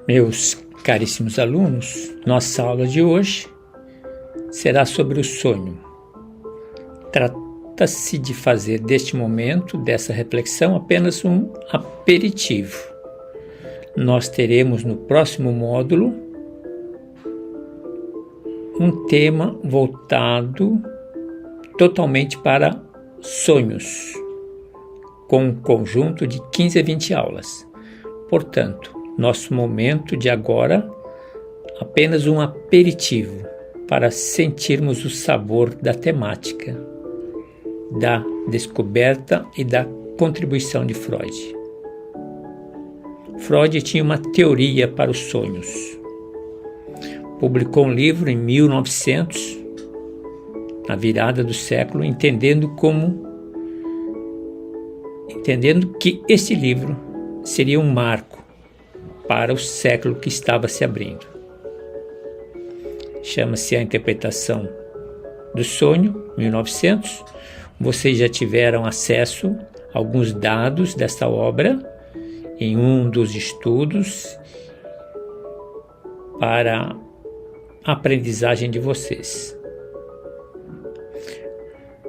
Meus caríssimos alunos, nossa aula de hoje será sobre o sonho. Trata-se de fazer deste momento, dessa reflexão, apenas um aperitivo. Nós teremos no próximo módulo um tema voltado totalmente para sonhos, com um conjunto de 15 a 20 aulas. Portanto, nosso momento de agora, apenas um aperitivo para sentirmos o sabor da temática, da descoberta e da contribuição de Freud. Freud tinha uma teoria para os sonhos. Publicou um livro em 1900, na virada do século, entendendo que esse livro seria um marco para o século que estava se abrindo. Chama-se A Interpretação do Sonho, 1900. Vocês já tiveram acesso a alguns dados dessa obra em um dos estudos para a aprendizagem de vocês.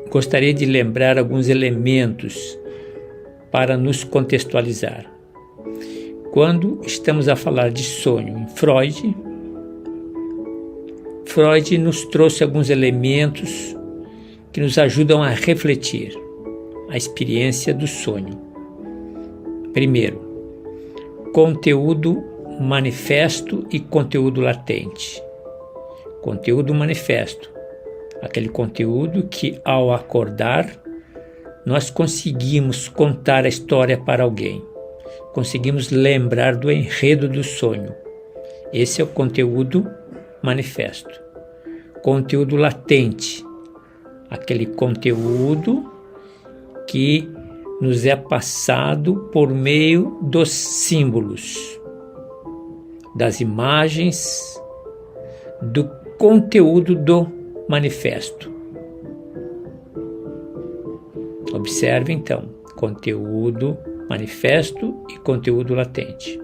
Gostaria de lembrar alguns elementos para nos contextualizar. Quando estamos a falar de sonho em Freud nos trouxe alguns elementos que nos ajudam a refletir a experiência do sonho. Primeiro, conteúdo manifesto e conteúdo latente. Conteúdo manifesto, aquele conteúdo que, ao acordar, nós conseguimos contar a história para alguém. Conseguimos lembrar do enredo do sonho. Esse é o conteúdo manifesto. Conteúdo latente, aquele conteúdo que nos é passado por meio dos símbolos, das imagens, do conteúdo do manifesto. Observe então, conteúdo manifesto e conteúdo latente.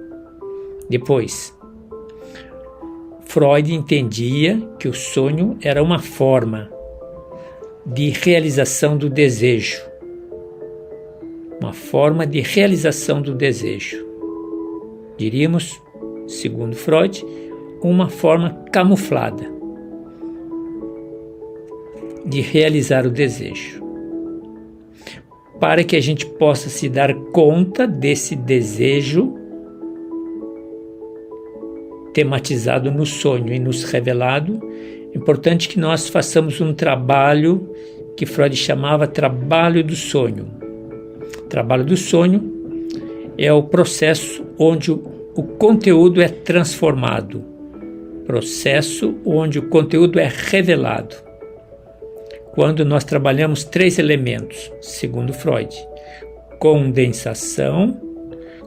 Depois, Freud entendia que o sonho era uma forma de realização do desejo. Uma forma de realização do desejo. Diríamos, segundo Freud, uma forma camuflada de realizar o desejo. Para que a gente possa se dar conta desse desejo tematizado no sonho e nos revelado, é importante que nós façamos um trabalho que Freud chamava trabalho do sonho. O trabalho do sonho é o processo onde o conteúdo é transformado, processo onde o conteúdo é revelado. Quando nós trabalhamos 3 elementos, segundo Freud: condensação,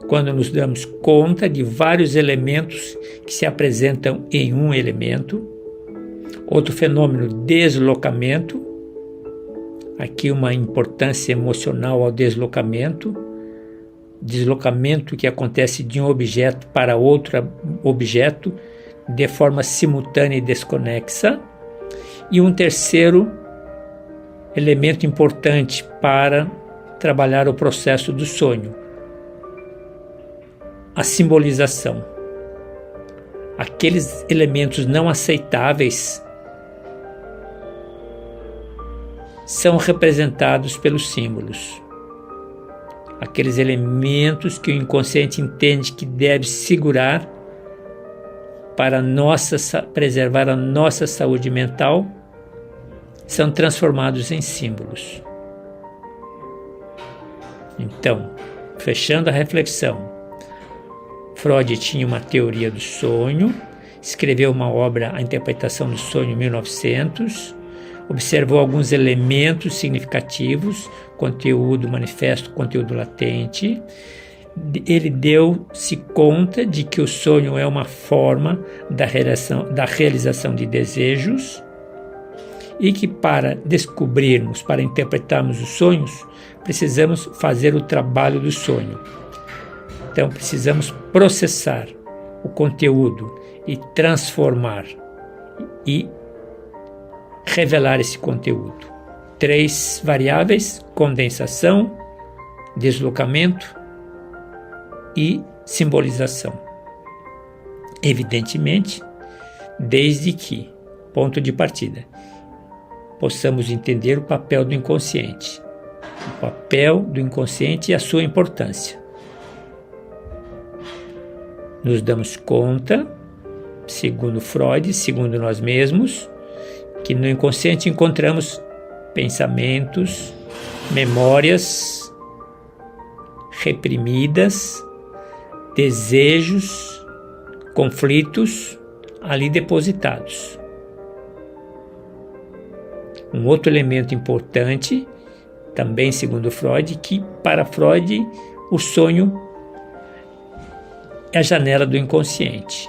quando nos damos conta de vários elementos que se apresentam em um elemento. Outro fenômeno, deslocamento, aqui uma importância emocional ao deslocamento que acontece de um objeto para outro objeto de forma simultânea e desconexa. E um terceiro elemento importante para trabalhar o processo do sonho: a simbolização. Aqueles elementos não aceitáveis são representados pelos símbolos. Aqueles elementos que o inconsciente entende que deve segurar para preservar a nossa saúde mental são transformados em símbolos. Então, fechando a reflexão, Freud tinha uma teoria do sonho, escreveu uma obra, A Interpretação do Sonho, em 1900, observou alguns elementos significativos, conteúdo manifesto, conteúdo latente. Ele deu-se conta de que o sonho é uma forma da realização de desejos e que para descobrirmos, para interpretarmos os sonhos, precisamos fazer o trabalho do sonho. Então precisamos processar o conteúdo e transformar e revelar esse conteúdo. 3 variáveis: condensação, deslocamento e simbolização. Evidentemente, desde que, ponto de partida, possamos entender o papel do inconsciente. O papel do inconsciente e a sua importância. Nos damos conta, segundo Freud, segundo nós mesmos, que no inconsciente encontramos pensamentos, memórias reprimidas, desejos, conflitos ali depositados. Um outro elemento importante, também segundo Freud, que para Freud o sonho é a janela do inconsciente.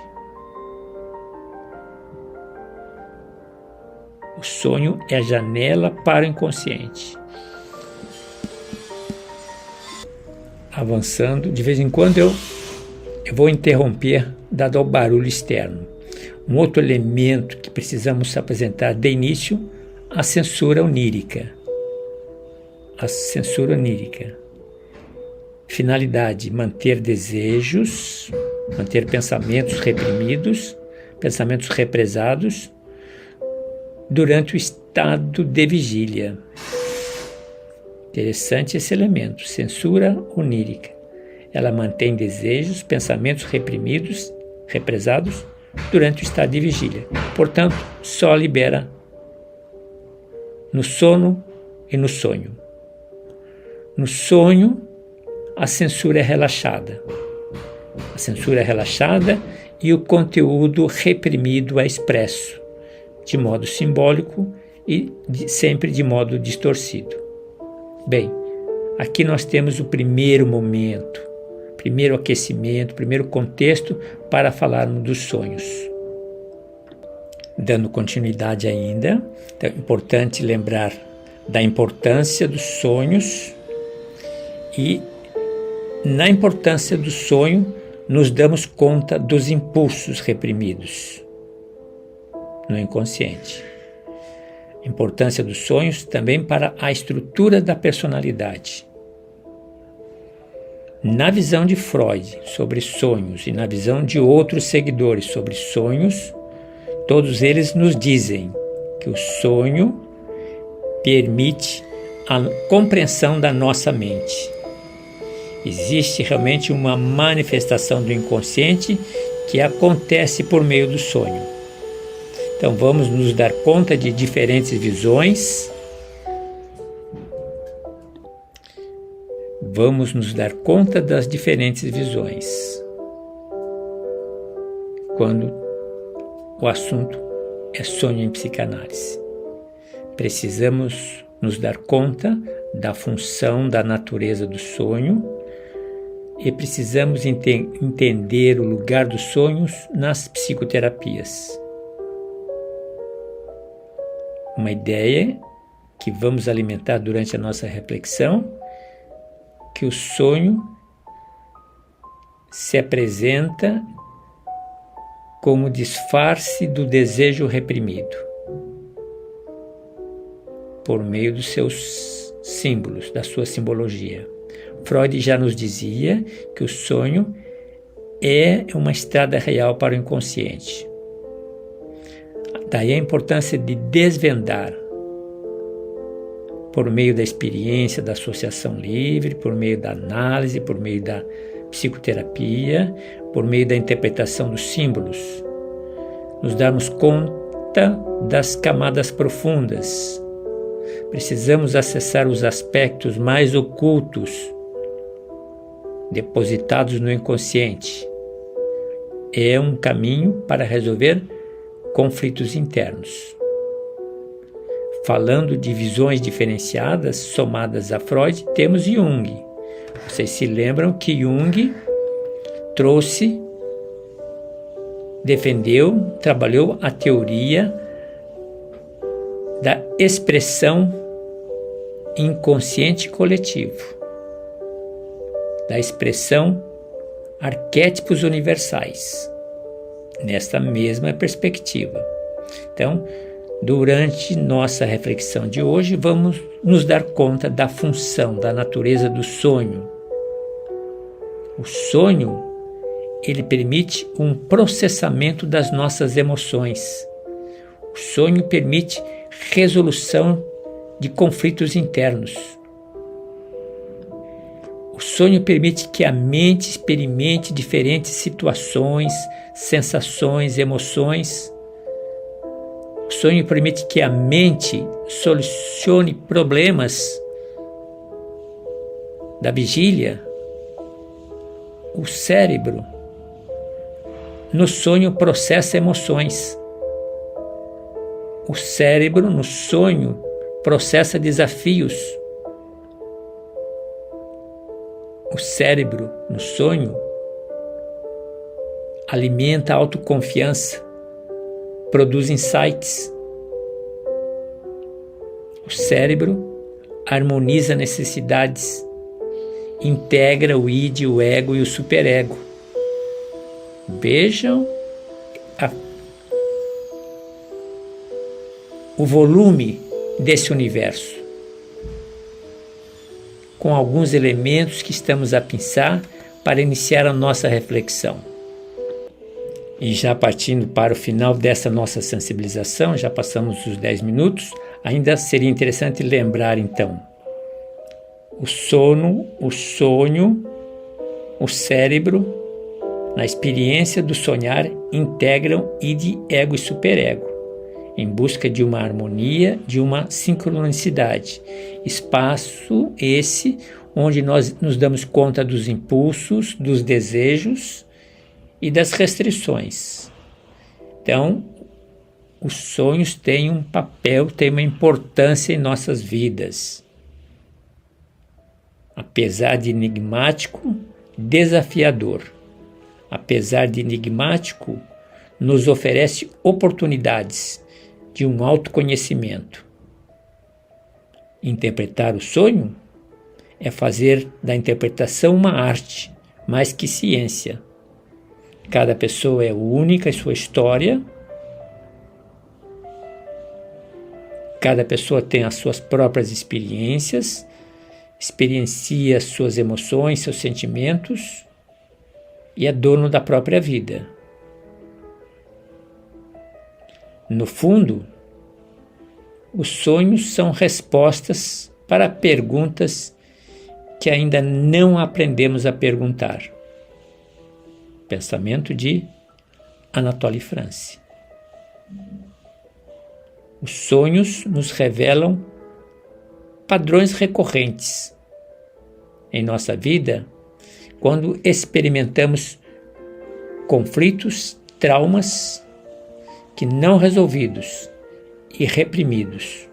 O sonho é a janela para o inconsciente. Avançando, de vez em quando eu vou interromper, dado ao barulho externo. Um outro elemento que precisamos apresentar de início, a censura onírica. A censura onírica. Finalidade: manter desejos, manter pensamentos reprimidos, pensamentos represados durante o estado de vigília. Interessante esse elemento, censura onírica. Ela mantém desejos, pensamentos reprimidos, represados durante o estado de vigília. Portanto, só libera no sono e no sonho. No sonho, a censura é relaxada. A censura é relaxada e o conteúdo reprimido é expresso, de modo simbólico e sempre de modo distorcido. Bem, aqui nós temos o primeiro momento, primeiro aquecimento, primeiro contexto para falarmos dos sonhos. Dando continuidade ainda, é importante lembrar da importância dos sonhos e, na importância do sonho, nos damos conta dos impulsos reprimidos no inconsciente. Importância dos sonhos também para a estrutura da personalidade. Na visão de Freud sobre sonhos e na visão de outros seguidores sobre sonhos, todos eles nos dizem que o sonho permite a compreensão da nossa mente. Existe realmente uma manifestação do inconsciente que acontece por meio do sonho. Então vamos nos dar conta de diferentes visões. Vamos nos dar conta das diferentes visões quando o assunto é sonho em psicanálise. Precisamos nos dar conta da função, da natureza do sonho e precisamos entender o lugar dos sonhos nas psicoterapias. Uma ideia que vamos alimentar durante a nossa reflexão, que o sonho se apresenta como disfarce do desejo reprimido, por meio dos seus símbolos, da sua simbologia. Freud já nos dizia que o sonho é uma estrada real para o inconsciente. Daí a importância de desvendar, por meio da experiência, da associação livre, por meio da análise, por meio da psicoterapia, por meio da interpretação dos símbolos, nos darmos conta das camadas profundas. Precisamos acessar os aspectos mais ocultos, depositados no inconsciente. É um caminho para resolver conflitos internos. Falando de visões diferenciadas, somadas a Freud, temos Jung. Vocês se lembram que Jung defendeu, trabalhou a teoria da expressão inconsciente coletivo, da expressão arquétipos universais. nesta mesma perspectiva. Então, durante nossa reflexão de hoje, vamos nos dar conta da função, da natureza do sonho. O sonho, ele permite um processamento das nossas emoções. O sonho permite resolução de conflitos internos. O sonho permite que a mente experimente diferentes situações, sensações, emoções. O sonho permite que a mente solucione problemas da vigília. O cérebro, no sonho, processa emoções. O cérebro, no sonho, processa desafios. O cérebro, no sonho, alimenta a autoconfiança, produz insights. O cérebro harmoniza necessidades, integra o id, o ego e o superego. Vejam o volume desse universo, com alguns elementos que estamos a pensar para iniciar a nossa reflexão. E já partindo para o final dessa nossa sensibilização, já passamos os 10 minutos, ainda seria interessante lembrar então: o sono, o sonho, o cérebro, na experiência do sonhar, integram id, ego e superego, em busca de uma harmonia, de uma sincronicidade. Espaço esse onde nós nos damos conta dos impulsos, dos desejos e das restrições. Então, os sonhos têm um papel, têm uma importância em nossas vidas. Apesar de enigmático, desafiador. Apesar de enigmático, nos oferece oportunidades de um autoconhecimento. Interpretar o sonho é fazer da interpretação uma arte, mais que ciência. Cada pessoa é única em sua história. Cada pessoa tem as suas próprias experiências, experiencia suas emoções, seus sentimentos e é dono da própria vida. No fundo, os sonhos são respostas para perguntas que ainda não aprendemos a perguntar. Pensamento de Anatole France. Os sonhos nos revelam padrões recorrentes em nossa vida quando experimentamos conflitos, traumas que não resolvidos e reprimidos,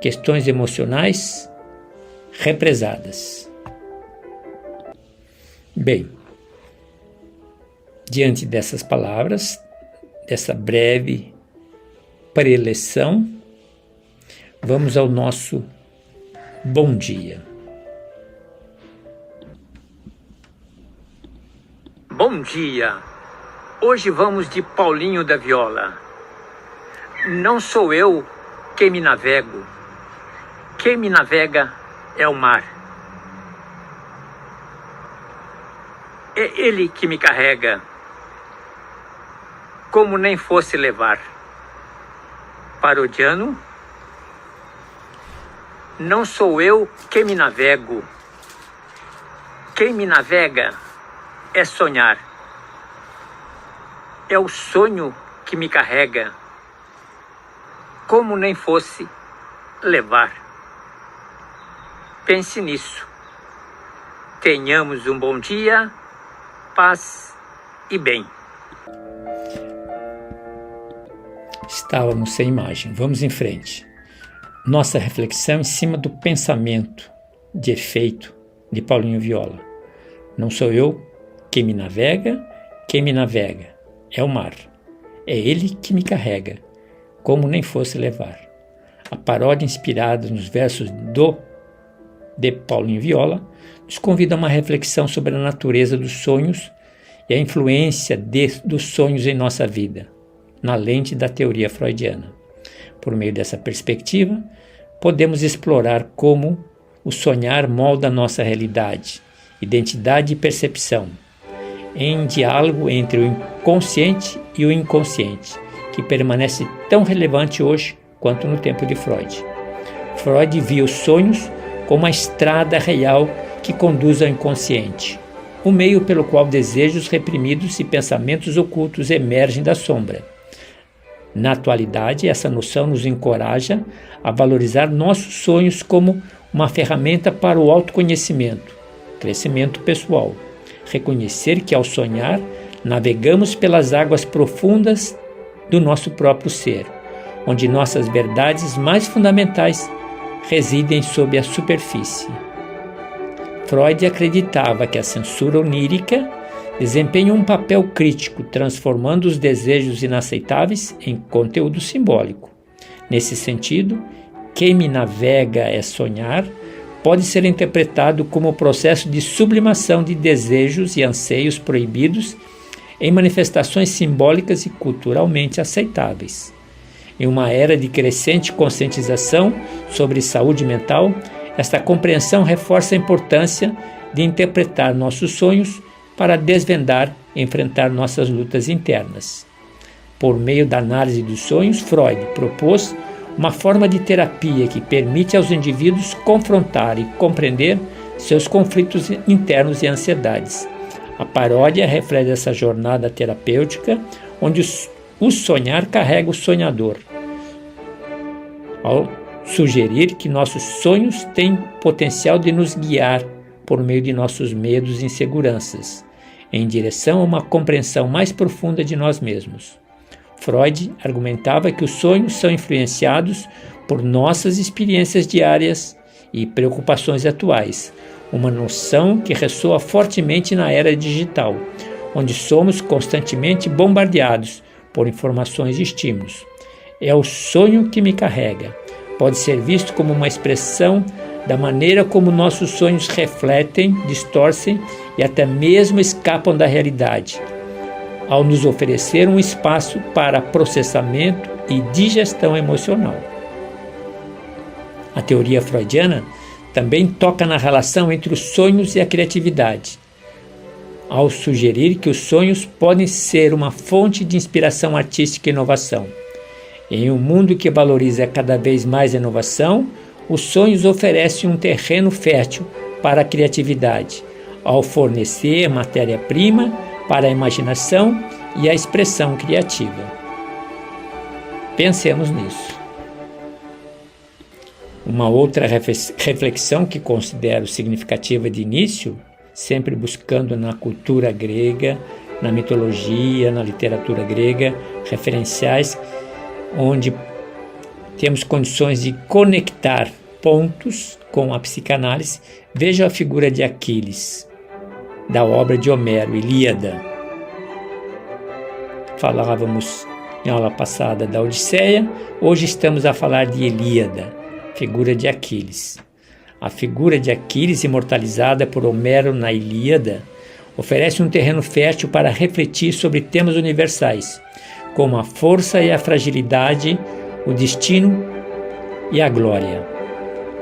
questões emocionais represadas. Bem, diante dessas palavras, dessa breve preleção, vamos ao nosso bom dia. Bom dia! Hoje vamos de Paulinho da Viola. Não sou eu quem me navego. Quem me navega é o mar. É ele que me carrega, como nem fosse levar. Parodiano. Não sou eu quem me navego. Quem me navega é sonhar. É o sonho que me carrega, como nem fosse levar. Pense nisso. Tenhamos um bom dia, paz e bem. Estávamos sem imagem. Vamos em frente. Nossa reflexão em cima do pensamento de efeito de Paulinho Viola. Não sou eu quem me navega é o mar. É ele que me carrega, como nem fosse levar. A paródia inspirada nos versos de Paulinho Viola nos convida a uma reflexão sobre a natureza dos sonhos e a influência dos sonhos em nossa vida, na lente da teoria freudiana. Por meio dessa perspectiva, podemos explorar como o sonhar molda nossa realidade, identidade e percepção, em diálogo entre o inconsciente e o inconsciente, que permanece tão relevante hoje quanto no tempo de Freud. Freud via os sonhos como a estrada real que conduz ao inconsciente, o meio pelo qual desejos reprimidos e pensamentos ocultos emergem da sombra. Na atualidade, essa noção nos encoraja a valorizar nossos sonhos como uma ferramenta para o autoconhecimento, crescimento pessoal. Reconhecer que, ao sonhar, navegamos pelas águas profundas do nosso próprio ser, onde nossas verdades mais fundamentais residem sob a superfície. Freud acreditava que a censura onírica desempenha um papel crítico, transformando os desejos inaceitáveis em conteúdo simbólico. Nesse sentido, quem me navega é sonhar pode ser interpretado como o processo de sublimação de desejos e anseios proibidos em manifestações simbólicas e culturalmente aceitáveis. Em uma era de crescente conscientização sobre saúde mental, esta compreensão reforça a importância de interpretar nossos sonhos para desvendar e enfrentar nossas lutas internas. Por meio da análise dos sonhos, Freud propôs uma forma de terapia que permite aos indivíduos confrontar e compreender seus conflitos internos e ansiedades. A paródia reflete essa jornada terapêutica, onde o sonhar carrega o sonhador, ao sugerir que nossos sonhos têm potencial de nos guiar por meio de nossos medos e inseguranças, em direção a uma compreensão mais profunda de nós mesmos. Freud argumentava que os sonhos são influenciados por nossas experiências diárias e preocupações atuais, uma noção que ressoa fortemente na era digital, onde somos constantemente bombardeados por informações e estímulos. É o sonho que me carrega. Pode ser visto como uma expressão da maneira como nossos sonhos refletem, distorcem e até mesmo escapam da realidade, ao nos oferecer um espaço para processamento e digestão emocional. A teoria freudiana também toca na relação entre os sonhos e a criatividade, ao sugerir que os sonhos podem ser uma fonte de inspiração artística e inovação. Em um mundo que valoriza cada vez mais a inovação, os sonhos oferecem um terreno fértil para a criatividade, ao fornecer matéria-prima para a imaginação e a expressão criativa. Pensemos nisso. Uma outra reflexão que considero significativa de início, sempre buscando na cultura grega, na mitologia, na literatura grega, referenciais onde temos condições de conectar pontos com a psicanálise. Veja a figura de Aquiles, da obra de Homero, Ilíada. Falávamos em aula passada da Odisseia, hoje estamos a falar de Ilíada, figura de Aquiles. A figura de Aquiles, imortalizada por Homero na Ilíada, oferece um terreno fértil para refletir sobre temas universais, como a força e a fragilidade, o destino e a glória.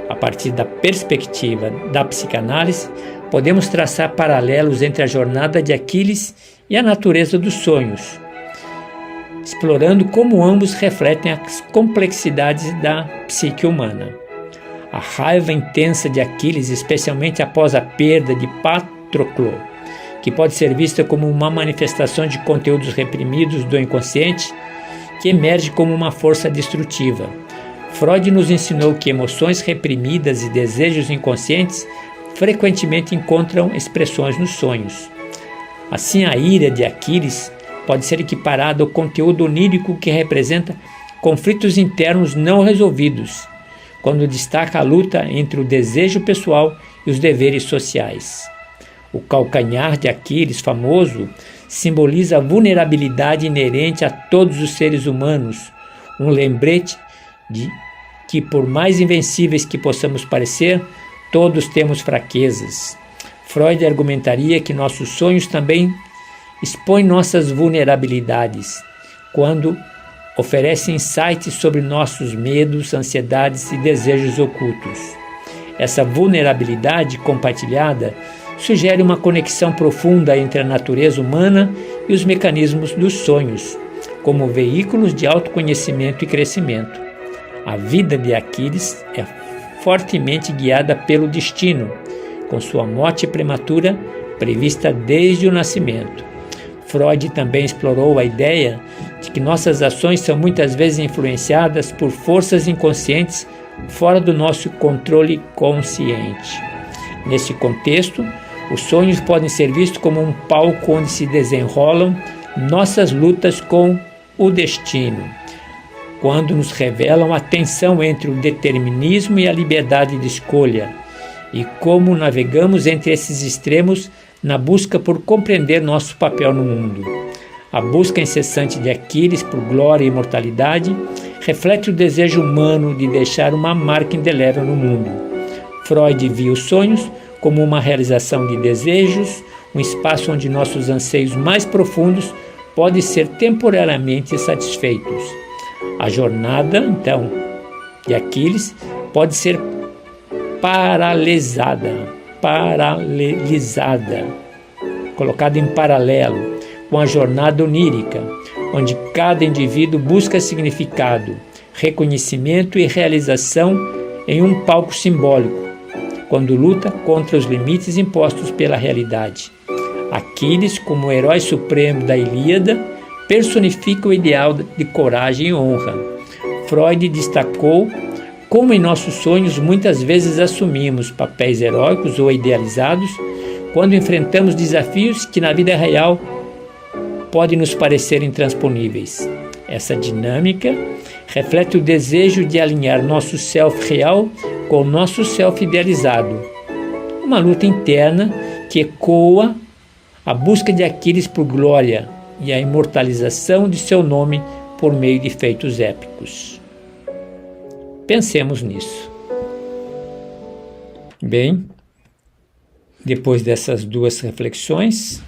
A partir da perspectiva da psicanálise, podemos traçar paralelos entre a jornada de Aquiles e a natureza dos sonhos, explorando como ambos refletem as complexidades da psique humana. A raiva intensa de Aquiles, especialmente após a perda de Patroclo, que pode ser vista como uma manifestação de conteúdos reprimidos do inconsciente, que emerge como uma força destrutiva. Freud nos ensinou que emoções reprimidas e desejos inconscientes frequentemente encontram expressões nos sonhos. Assim, a ira de Aquiles pode ser equiparada ao conteúdo onírico que representa conflitos internos não resolvidos, quando destaca a luta entre o desejo pessoal e os deveres sociais. O calcanhar de Aquiles, famoso, simboliza a vulnerabilidade inerente a todos os seres humanos, um lembrete de que, por mais invencíveis que possamos parecer, todos temos fraquezas. Freud argumentaria que nossos sonhos também expõe nossas vulnerabilidades, quando oferece insights sobre nossos medos, ansiedades e desejos ocultos. Essa vulnerabilidade compartilhada sugere uma conexão profunda entre a natureza humana e os mecanismos dos sonhos, como veículos de autoconhecimento e crescimento. A vida de Aquiles é fortemente guiada pelo destino, com sua morte prematura prevista desde o nascimento. Freud também explorou a ideia de que nossas ações são muitas vezes influenciadas por forças inconscientes fora do nosso controle consciente. Nesse contexto, os sonhos podem ser vistos como um palco onde se desenrolam nossas lutas com o destino, quando nos revelam a tensão entre o determinismo e a liberdade de escolha, e como navegamos entre esses extremos na busca por compreender nosso papel no mundo. A busca incessante de Aquiles por glória e imortalidade reflete o desejo humano de deixar uma marca indelével no mundo. Freud via os sonhos como uma realização de desejos, um espaço onde nossos anseios mais profundos podem ser temporariamente satisfeitos. A jornada, então, de Aquiles pode ser paralelizada, colocada em paralelo com a jornada onírica, onde cada indivíduo busca significado, reconhecimento e realização em um palco simbólico, quando luta contra os limites impostos pela realidade. Aquiles, como herói supremo da Ilíada, personifica o ideal de coragem e honra. Freud destacou como em nossos sonhos muitas vezes assumimos papéis heróicos ou idealizados quando enfrentamos desafios que na vida real podem nos parecer intransponíveis. Essa dinâmica reflete o desejo de alinhar nosso self real com o nosso self idealizado, uma luta interna que ecoa a busca de Aquiles por glória e a imortalização de seu nome por meio de feitos épicos. Pensemos nisso. Bem, depois dessas duas reflexões,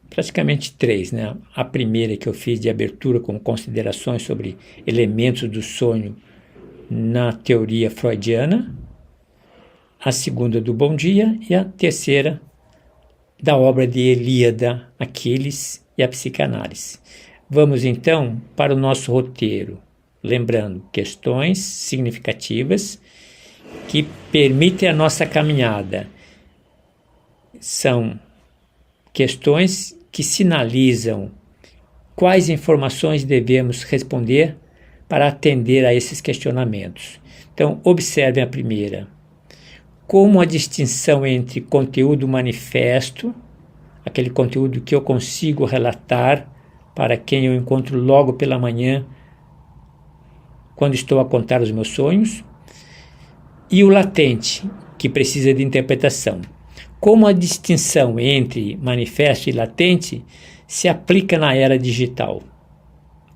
praticamente três, né? A primeira que eu fiz de abertura com considerações sobre elementos do sonho na teoria freudiana, a segunda do Bom Dia e a terceira da obra de Ilíada, Aquiles e a psicanálise. Vamos então para o nosso roteiro, lembrando questões significativas que permitem a nossa caminhada. São questões que sinalizam quais informações devemos responder para atender a esses questionamentos. Então, observem a primeira. Como a distinção entre conteúdo manifesto, aquele conteúdo que eu consigo relatar para quem eu encontro logo pela manhã, quando estou a contar os meus sonhos, e o latente, que precisa de interpretação. Como a distinção entre manifesto e latente se aplica na era digital.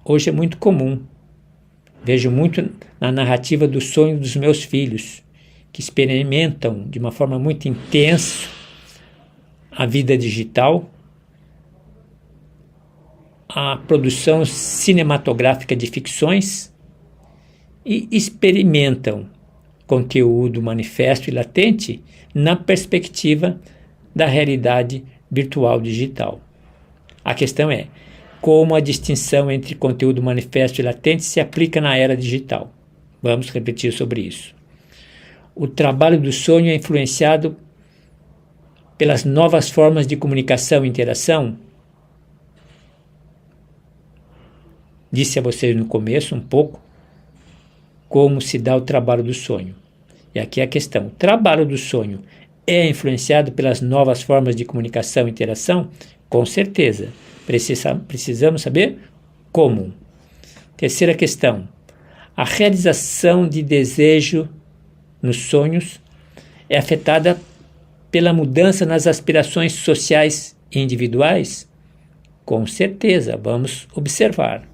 Hoje é muito comum, vejo muito na narrativa do sonho dos meus filhos, que experimentam de uma forma muito intensa a vida digital, a produção cinematográfica de ficções e experimentam conteúdo manifesto e latente na perspectiva da realidade virtual digital. A questão é como a distinção entre conteúdo manifesto e latente se aplica na era digital. Vamos refletir sobre isso. O trabalho do sonho é influenciado pelas novas formas de comunicação e interação. Disse a vocês no começo um pouco como se dá o trabalho do sonho. E aqui é a questão. O trabalho do sonho é influenciado pelas novas formas de comunicação e interação? Com certeza. Precisamos saber como. Terceira questão. A realização de desejo nos sonhos é afetada pela mudança nas aspirações sociais e individuais? Com certeza, vamos observar.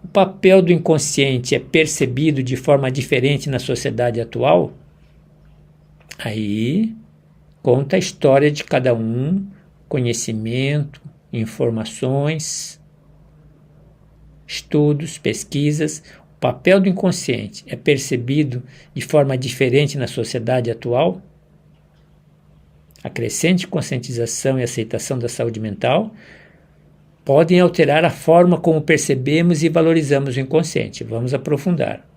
O papel do inconsciente é percebido de forma diferente na sociedade atual? Aí conta a história de cada um conhecimento, informações, estudos, pesquisas. O papel do inconsciente é percebido de forma diferente na sociedade atual? A crescente conscientização e aceitação da saúde mental podem alterar a forma como percebemos e valorizamos o inconsciente. Vamos aprofundar.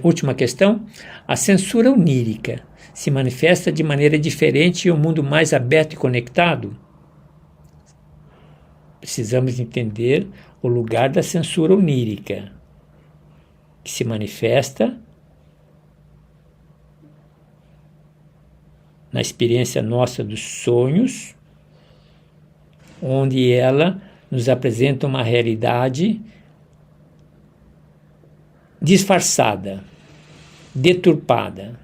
Última questão. A censura onírica se manifesta de maneira diferente em um mundo mais aberto e conectado? Precisamos entender o lugar da censura onírica, que se manifesta na experiência nossa dos sonhos, onde ela nos apresenta uma realidade disfarçada, deturpada,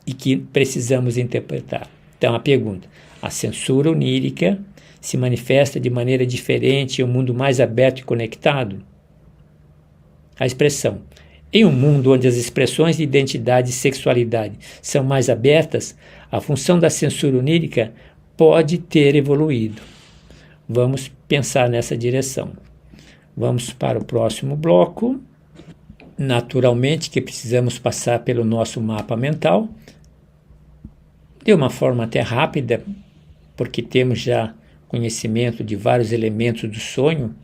e que precisamos interpretar. Então, a pergunta: a censura onírica se manifesta de maneira diferente em um mundo mais aberto e conectado? A expressão: em um mundo onde as expressões de identidade e sexualidade são mais abertas, a função da censura onírica pode ter evoluído. Vamos pensar nessa direção. Vamos para o próximo bloco. Naturalmente que precisamos passar pelo nosso mapa mental, de uma forma até rápida, porque temos já conhecimento de vários elementos do sonho,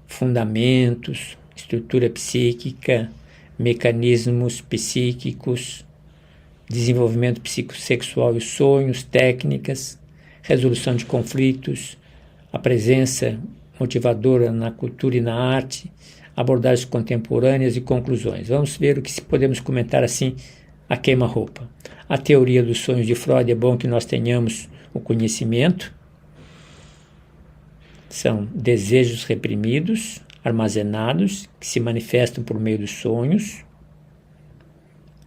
fundamentos, estrutura psíquica, mecanismos psíquicos, desenvolvimento psicossexual e sonhos, técnicas, resolução de conflitos, a presença motivadora na cultura e na arte, abordagens contemporâneas e conclusões. Vamos ver o que podemos comentar assim a queima-roupa. A teoria dos sonhos de Freud, é bom que nós tenhamos o conhecimento. São desejos reprimidos, armazenados, que se manifestam por meio dos sonhos.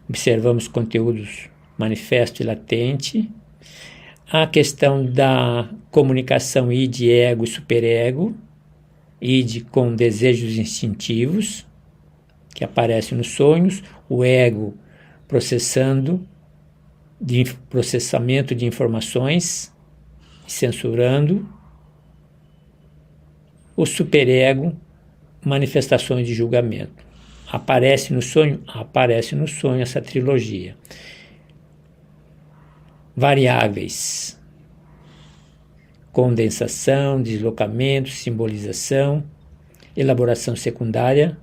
Observamos conteúdos manifesto e latente. A questão da comunicação id, ego e superego. Id com desejos instintivos, que aparecem nos sonhos. O ego processamento de informações, censurando. O superego, manifestações de julgamento. Aparece no sonho? Aparece no sonho essa trilogia. Variáveis: condensação, deslocamento, simbolização, elaboração secundária,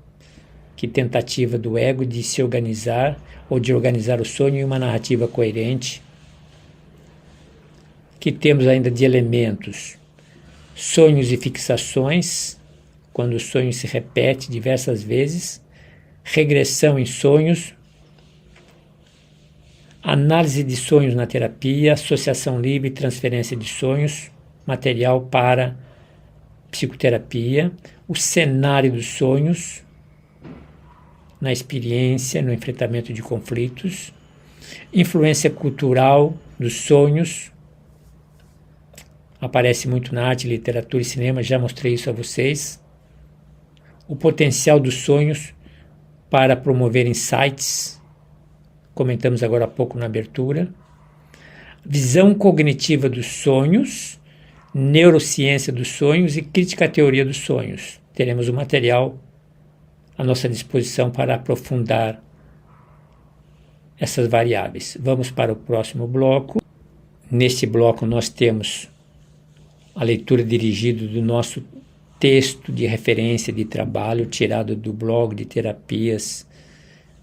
que tentativa do ego de se organizar ou de organizar o sonho em uma narrativa coerente. Que temos ainda de elementos: sonhos e fixações, quando o sonho se repete diversas vezes, regressão em sonhos, análise de sonhos na terapia, associação livre e transferência de sonhos, material para psicoterapia, o cenário dos sonhos, na experiência, no enfrentamento de conflitos, influência cultural dos sonhos, aparece muito na arte, literatura e cinema, já mostrei isso a vocês. O potencial dos sonhos para promover insights, comentamos agora há pouco na abertura. Visão cognitiva dos sonhos, neurociência dos sonhos e crítica à teoria dos sonhos. Teremos o material à nossa disposição para aprofundar essas variáveis. Vamos para o próximo bloco. Neste bloco nós temos a leitura dirigida do nosso texto de referência de trabalho, tirado do blog de terapias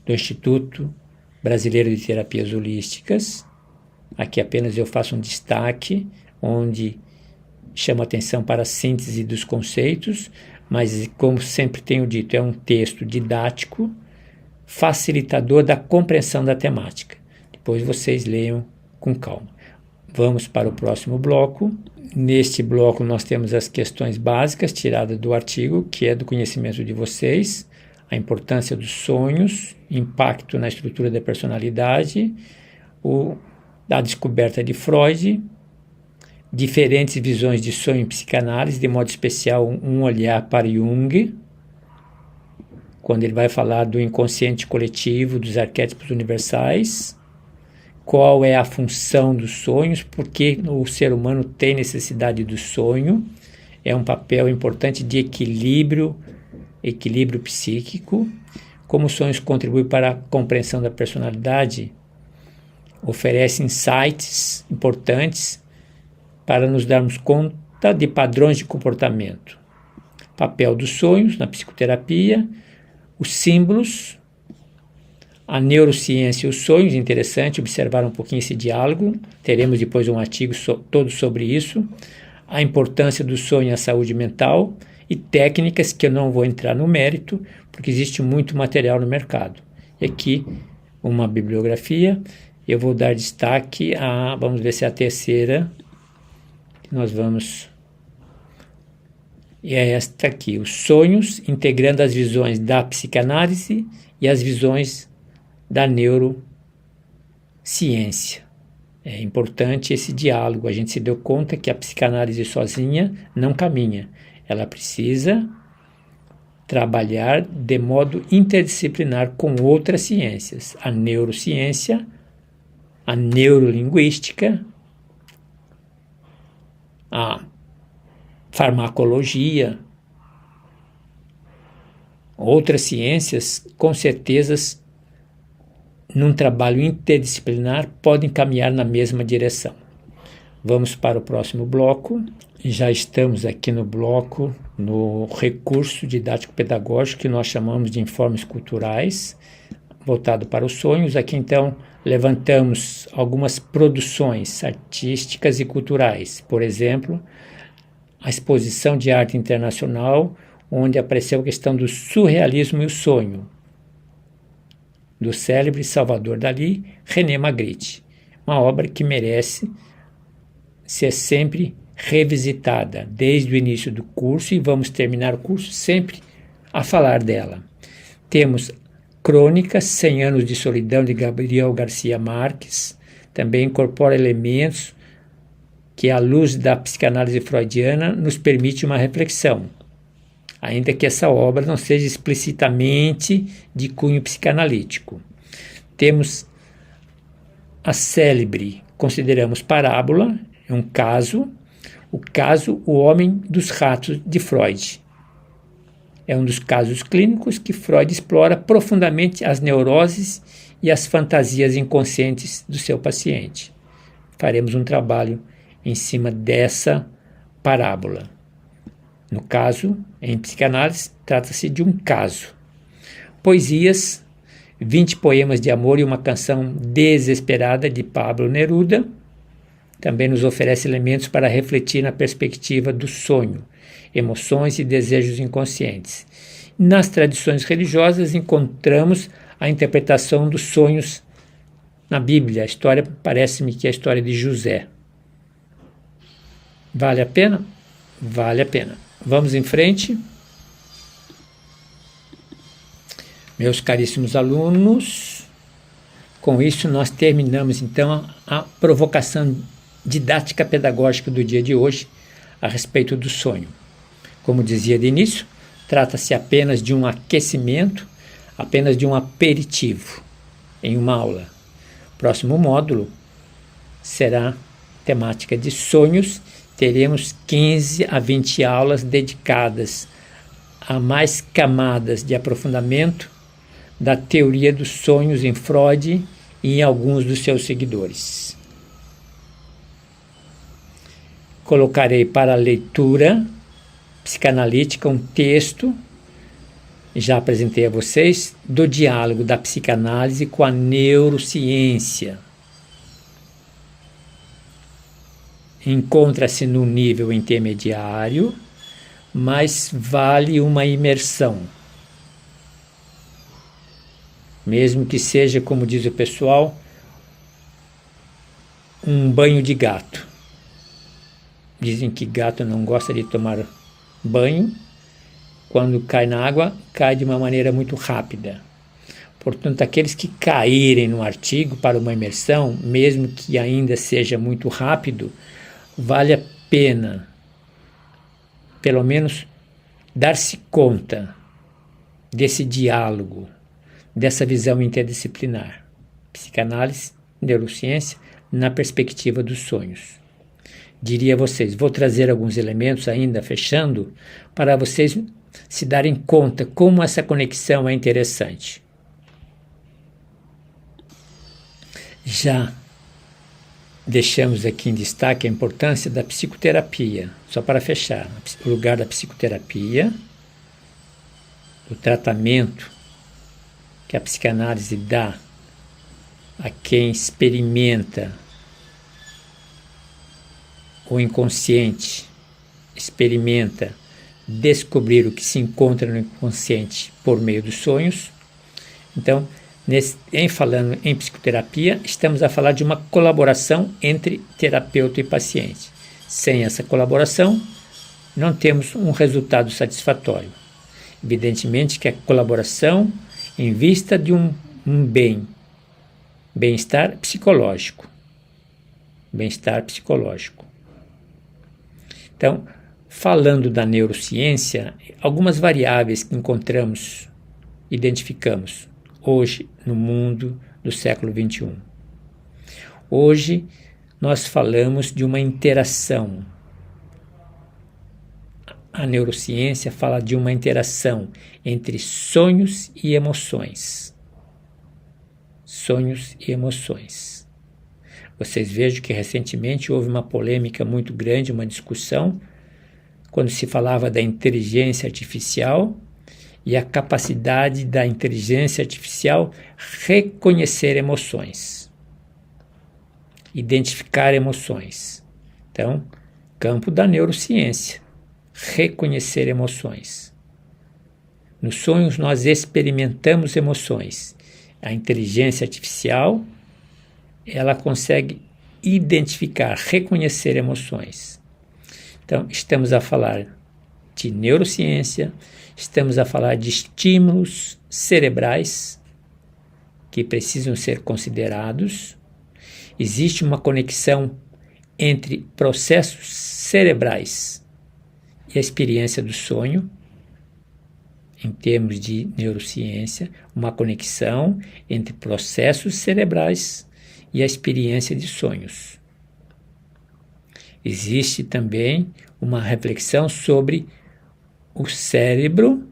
do Instituto Brasileiro de Terapias Holísticas. Aqui apenas eu faço um destaque, onde chamo atenção para a síntese dos conceitos, mas, como sempre tenho dito, é um texto didático, facilitador da compreensão da temática. Depois vocês leiam com calma. Vamos para o próximo bloco. Neste bloco nós temos as questões básicas tiradas do artigo, que é do conhecimento de vocês, a importância dos sonhos, impacto na estrutura da personalidade, a descoberta de Freud, diferentes visões de sonho em psicanálise, de modo especial um olhar para Jung, quando ele vai falar do inconsciente coletivo, dos arquétipos universais, qual é a função dos sonhos, porque o ser humano tem necessidade do sonho, é um papel importante de equilíbrio psíquico, como os sonhos contribuem para a compreensão da personalidade, oferece insights importantes para nos darmos conta de padrões de comportamento. Papel dos sonhos na psicoterapia, os símbolos, a neurociência e os sonhos, interessante observar um pouquinho esse diálogo, teremos depois um artigo todo sobre isso, a importância do sonho à saúde mental e técnicas que eu não vou entrar no mérito, porque existe muito material no mercado. E aqui uma bibliografia, eu vou dar destaque a, vamos ver se é a terceira, nós vamos, e é esta aqui, os sonhos, integrando as visões da psicanálise e as visões da neurociência. É importante esse diálogo, a gente se deu conta que a psicanálise sozinha não caminha, ela precisa trabalhar de modo interdisciplinar com outras ciências, a neurociência, a neurolinguística, a farmacologia, outras ciências, com certeza, num trabalho interdisciplinar, podem caminhar na mesma direção. Vamos para o próximo bloco. Já estamos aqui no bloco, no recurso didático-pedagógico que nós chamamos de informes culturais, voltado para os sonhos. Aqui, então, levantamos algumas produções artísticas e culturais. Por exemplo, a exposição de arte internacional, onde apareceu a questão do surrealismo e o sonho, do célebre Salvador Dalí, René Magritte. Uma obra que merece ser sempre revisitada desde o início do curso, e vamos terminar o curso sempre a falar dela. Temos Crônicas, 100 anos de solidão, de Gabriel Garcia Marques, também incorpora elementos que, à luz da psicanálise freudiana, nos permite uma reflexão, ainda que essa obra não seja explicitamente de cunho psicanalítico. Temos a célebre, consideramos Parábola, um caso, O Homem dos Ratos, de Freud. É um dos casos clínicos que Freud explora profundamente as neuroses e as fantasias inconscientes do seu paciente. Faremos um trabalho em cima dessa parábola. No caso, em psicanálise, trata-se de um caso. Poesias, 20 poemas de amor e uma canção desesperada, de Pablo Neruda, também nos oferece elementos para refletir na perspectiva do sonho, emoções e desejos inconscientes. Nas tradições religiosas encontramos a interpretação dos sonhos na Bíblia. A história, parece-me que é a história de José. Vale a pena? Vale a pena. Vamos em frente. Meus caríssimos alunos, com isso nós terminamos então a provocação didática pedagógica do dia de hoje a respeito do sonho. Como dizia de início, trata-se apenas de um aquecimento, apenas de um aperitivo em uma aula. Próximo módulo será temática de sonhos. Teremos 15 a 20 aulas dedicadas a mais camadas de aprofundamento da teoria dos sonhos em Freud e em alguns dos seus seguidores. Colocarei para leitura psicanalítica um texto, já apresentei a vocês, do diálogo da psicanálise com a neurociência. Encontra-se no nível intermediário, mas vale uma imersão. Mesmo que seja, como diz o pessoal, um banho de gato. Dizem que gato não gosta de tomar banho. Quando cai na água, cai de uma maneira muito rápida. Portanto, aqueles que caírem no artigo para uma imersão, mesmo que ainda seja muito rápido, vale a pena, pelo menos, dar-se conta desse diálogo, dessa visão interdisciplinar. Psicanálise, neurociência na perspectiva dos sonhos. Diria a vocês, vou trazer alguns elementos ainda, fechando, para vocês se darem conta como essa conexão é interessante. Já deixamos aqui em destaque a importância da psicoterapia, só para fechar, o lugar da psicoterapia, o tratamento que a psicanálise dá a quem experimenta o inconsciente, experimenta descobrir o que se encontra no inconsciente por meio dos sonhos. Então, falando em psicoterapia, estamos a falar de uma colaboração entre terapeuta e paciente. Sem essa colaboração, não temos um resultado satisfatório. Evidentemente que a colaboração em vista de um bem-estar psicológico. Bem-estar psicológico. Então, falando da neurociência, algumas variáveis que identificamos hoje no mundo do século XXI. Hoje nós falamos de uma interação. A neurociência fala de uma interação entre sonhos e emoções. Sonhos e emoções. Vocês vejam que recentemente houve uma polêmica muito grande, uma discussão, quando se falava da inteligência artificial e a capacidade da inteligência artificial reconhecer emoções, identificar emoções. Então, campo da neurociência, reconhecer emoções. Nos sonhos nós experimentamos emoções. A inteligência artificial, ela consegue identificar, reconhecer emoções. Então, estamos a falar de neurociência, estamos a falar de estímulos cerebrais que precisam ser considerados. Existe uma conexão entre processos cerebrais e a experiência do sonho, em termos de neurociência, uma conexão entre processos cerebrais e a experiência de sonhos. Existe também uma reflexão sobre o cérebro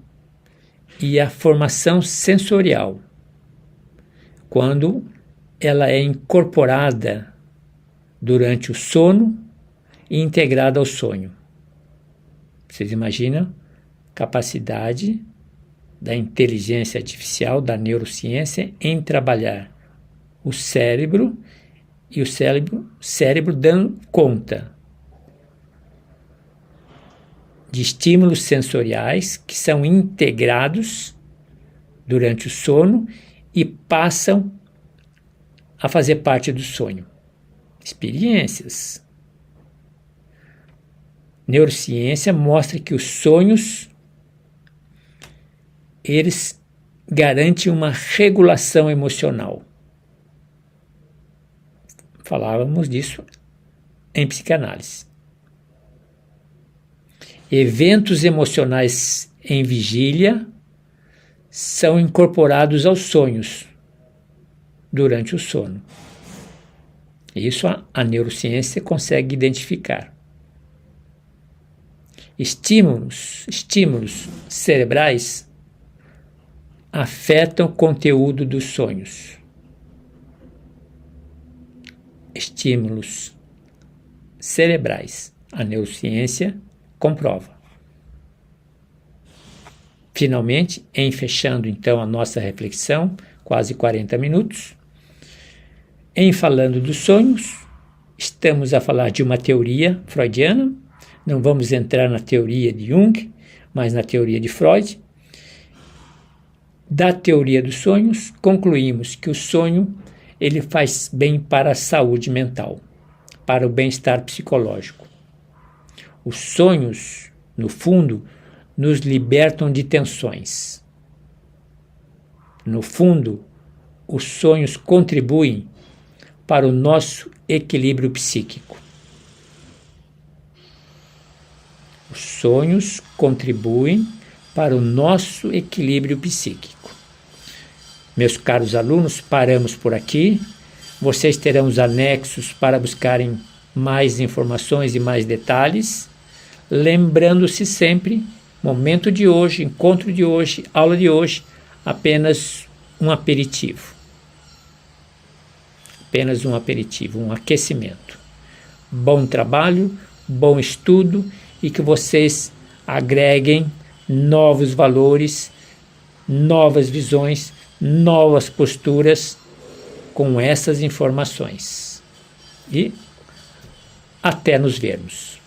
e a formação sensorial, quando ela é incorporada durante o sono e integrada ao sonho. Vocês imaginam a capacidade da inteligência artificial, da neurociência, em trabalhar o cérebro e o cérebro dando conta de estímulos sensoriais que são integrados durante o sono e passam a fazer parte do sonho. Experiências. Neurociência mostra que os sonhos, eles garantem uma regulação emocional. Falávamos disso em psicanálise. Eventos emocionais em vigília são incorporados aos sonhos durante o sono. Isso a neurociência consegue identificar. Estímulos cerebrais afetam o conteúdo dos sonhos. Estímulos cerebrais. A neurociência comprova. Finalmente, fechando então a nossa reflexão, quase 40 minutos, em falando dos sonhos, estamos a falar de uma teoria freudiana. Não vamos entrar na teoria de Jung, mas na teoria de Freud. Da teoria dos sonhos, concluímos que o sonho ele faz bem para a saúde mental, para o bem-estar psicológico. Os sonhos, no fundo, nos libertam de tensões. No fundo, os sonhos contribuem para o nosso equilíbrio psíquico. Os sonhos contribuem para o nosso equilíbrio psíquico. Meus caros alunos, paramos por aqui. Vocês terão os anexos para buscarem mais informações e mais detalhes. Lembrando-se sempre, momento de hoje, encontro de hoje, aula de hoje, apenas um aperitivo. Apenas um aperitivo, um aquecimento. Bom trabalho, bom estudo e que vocês agreguem novos valores, novas visões, novas posturas com essas informações. E até nos vermos.